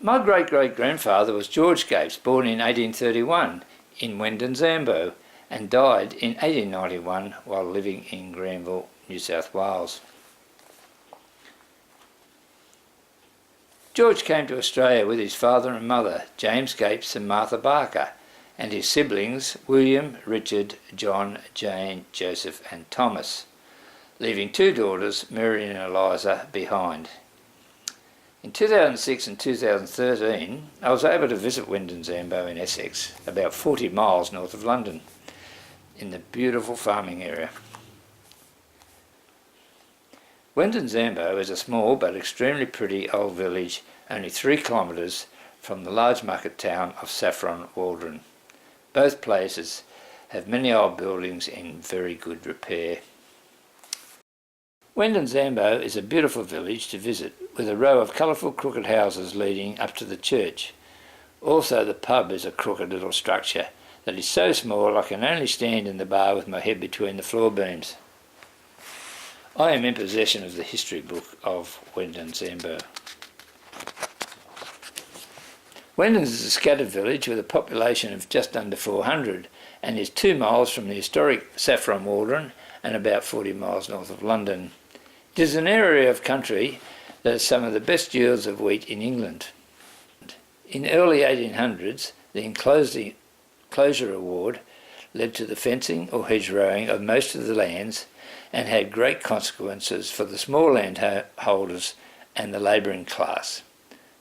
My great-great-grandfather was George Gapes, born in 1831 in Wendens Ambo and died in 1891 while living in Granville, New South Wales. George came to Australia with his father and mother, James Gapes and Martha Barker, and his siblings, William, Richard, John, Jane, Joseph and Thomas, leaving two daughters, Mary and Eliza, behind. In 2006 and 2013, I was able to visit Wendens Ambo in Essex, about 40 miles north of London, in the beautiful farming area. Wendens Ambo is a small but extremely pretty old village, only 3 kilometres from the large market town of Saffron Walden. Both places have many old buildings in very good repair. Wendens Ambo is a beautiful village to visit, with a row of colourful crooked houses leading up to the church. Also the pub is a crooked little structure that is so small I can only stand in the bar with my head between the floor beams. I am in possession of the history book of Wendens Ambo. Wendens is a scattered village with a population of just under 400 and is 2 miles from the historic Saffron Walden and about 40 miles north of London. It is an area of country that has some of the best yields of wheat in England. In the early 1800s, the enclosure award led to the fencing or hedgerowing of most of the lands and had great consequences for the small landholders and the labouring class.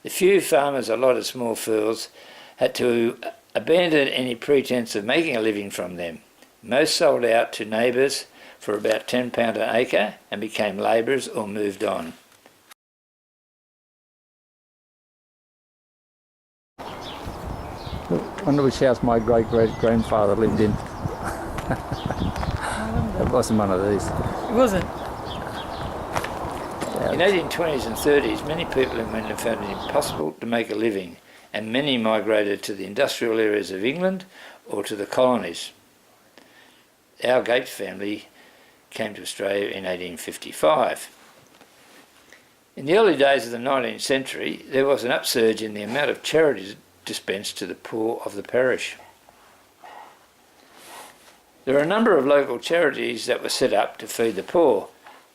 The few farmers allotted small fields had to abandon any pretence of making a living from them. Most sold out to neighbours for about £10 an acre and became labourers or moved on. I wonder which house my great-great-grandfather lived in. It wasn't one of these. It wasn't? In the 1820s and 30s, many people in Wendens found it impossible to make a living, and many migrated to the industrial areas of England or to the colonies. Our Gapes family came to Australia in 1855. In the early days of the 19th century, there was an upsurge in the amount of charities dispensed to the poor of the parish. There are a number of local charities that were set up to feed the poor.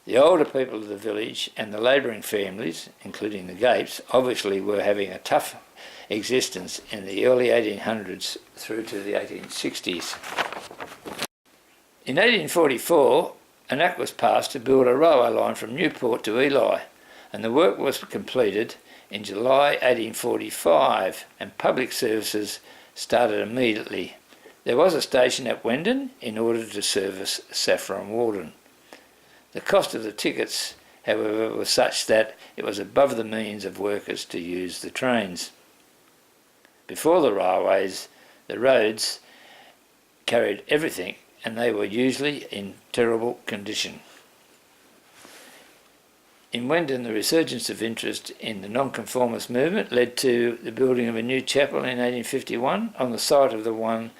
The older people of the village and the labouring families, including the Gapes, obviously were having a tough existence in the early 1800s through to the 1860s. In 1844, an act was passed to build a railway line from Newport to Ely, and the work was completed in July 1845, and public services started immediately. There was a station at Wendens in order to service Saffron Walden. The cost of the tickets, however, was such that it was above the means of workers to use the trains. Before the railways, the roads carried everything, and they were usually in terrible condition. In Wendens, the resurgence of interest in the nonconformist movement led to the building of a new chapel in 1851 on the site of the one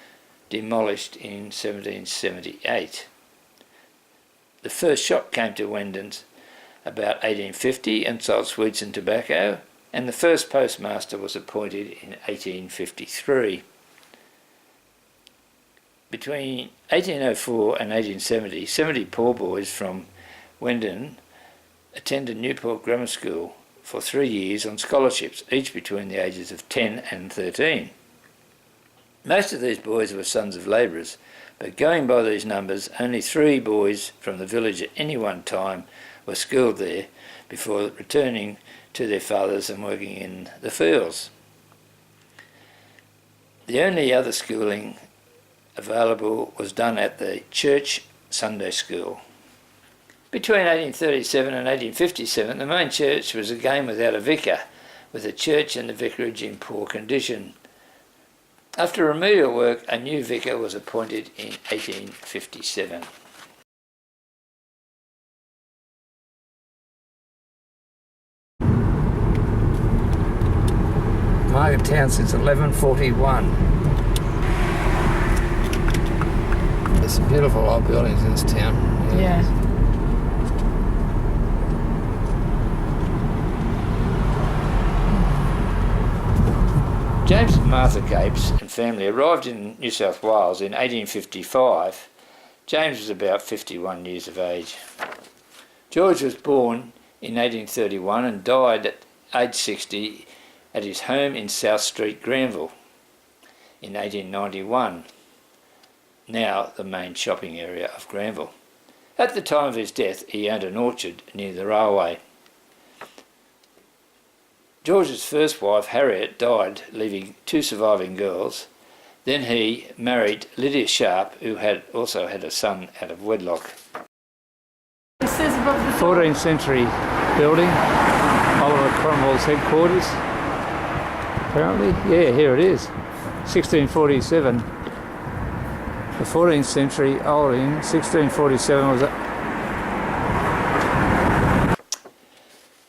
demolished in 1778. The first shop came to Wendens about 1850 and sold sweets and tobacco, and the first postmaster was appointed in 1853. Between 1804 and 1870, 70 poor boys from Wendens attended Newport Grammar School for 3 years on scholarships, each between the ages of 10 and 13. Most of these boys were sons of labourers, but going by these numbers, only 3 boys from the village at any one time were schooled there before returning to their fathers and working in the fields. The only other schooling available was done at the church Sunday school. Between 1837 and 1857, the main church was again without a vicar, with the church and the vicarage in poor condition. After remedial work, a new vicar was appointed in 1857. Market town since 1141. There's some beautiful old buildings in this town. Yeah. James and Martha Gapes and family arrived in New South Wales in 1855. James was about 51 years of age. George was born in 1831 and died at age 60 at his home in South Street, Granville, in 1891, now the main shopping area of Granville. At the time of his death, he owned an orchard near the railway. George's first wife, Harriet, died, leaving 2 surviving girls. Then he married Lydia Sharp, who had also had a son out of wedlock. It says above the 14th century building, Oliver Cromwell's headquarters. Apparently, yeah, here it is, 1647. The 14th century holding, 1647 was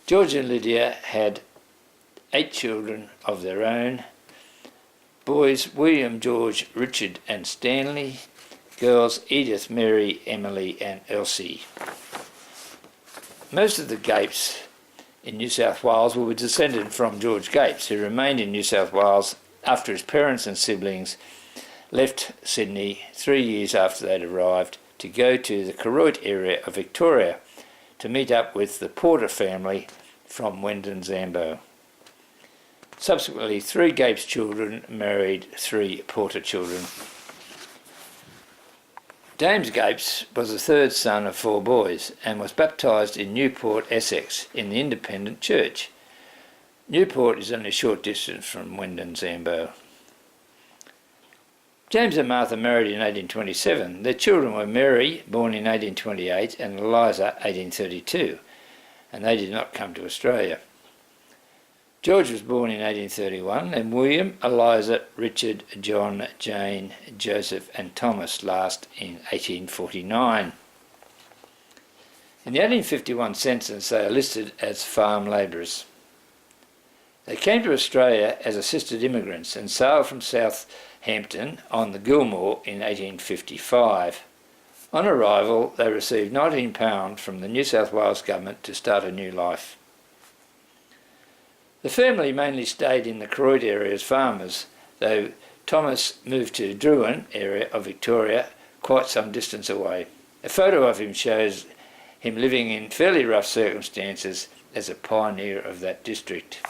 George and Lydia had 8 children of their own. Boys William, George, Richard and Stanley. Girls Edith, Mary, Emily and Elsie. Most of the Gapes in New South Wales were descended from George Gapes, who remained in New South Wales after his parents and siblings left Sydney 3 years after they'd arrived to go to the Koroit area of Victoria to meet up with the Porter family from Wendens Ambo. Subsequently, 3 Gapes children married 3 Porter children. James Gapes was the 3rd son of 4 boys and was baptised in Newport, Essex, in the Independent Church. Newport is only a short distance from Wendens Ambo. James and Martha married in 1827. Their children were Mary, born in 1828, and Eliza, 1832, and they did not come to Australia. George was born in 1831, and William, Eliza, Richard, John, Jane, Joseph and Thomas last in 1849. In the 1851 census they are listed as farm labourers. They came to Australia as assisted immigrants and sailed from Southampton on the Gilmore in 1855. On arrival they received £19 from the New South Wales government to start a new life. The family mainly stayed in the Koroit area as farmers, though Thomas moved to Druin area of Victoria, quite some distance away. A photo of him shows him living in fairly rough circumstances as a pioneer of that district.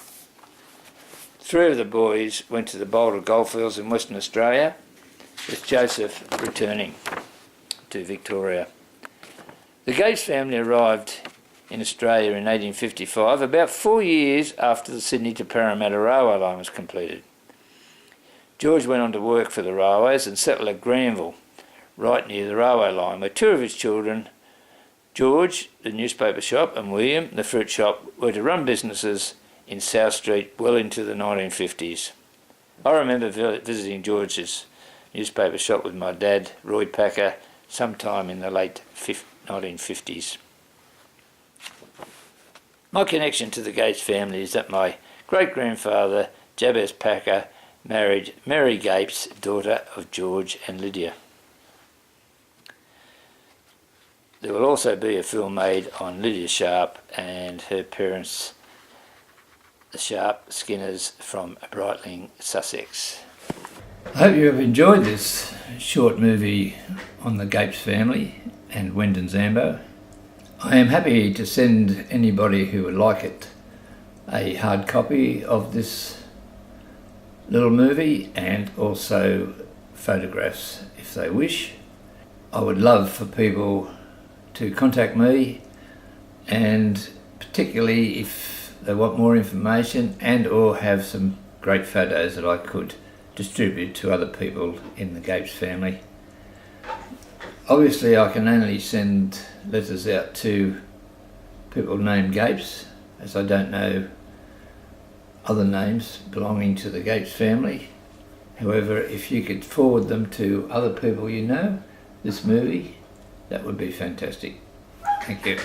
3 of the boys went to the Boulder Goldfields in Western Australia, with Joseph returning to Victoria. The Gapes family arrived in Australia in 1855, about 4 years after the Sydney to Parramatta railway line was completed. George went on to work for the railways and settled at Granville, right near the railway line, where 2 of his children, George, the newspaper shop, and William, the fruit shop, were to run businesses in South Street well into the 1950s. I remember visiting George's newspaper shop with my dad, Roy Packer, sometime in the late 1950s. My connection to the Gapes family is that my great-grandfather, Jabez Packer, married Mary Gapes, daughter of George and Lydia. There will also be a film made on Lydia Sharp and her parents, the Sharp Skinners from Brightling, Sussex. I hope you have enjoyed this short movie on the Gapes family and Wendens Ambo. I am happy to send anybody who would like it a hard copy of this little movie and also photographs if they wish. I would love for people to contact me, and particularly if they want more information and or have some great photos that I could distribute to other people in the Gapes family. Obviously I can only send letters out to people named Gapes, as I don't know other names belonging to the Gapes family. However, if you could forward them to other people you know, this movie, that would be fantastic. Thank you.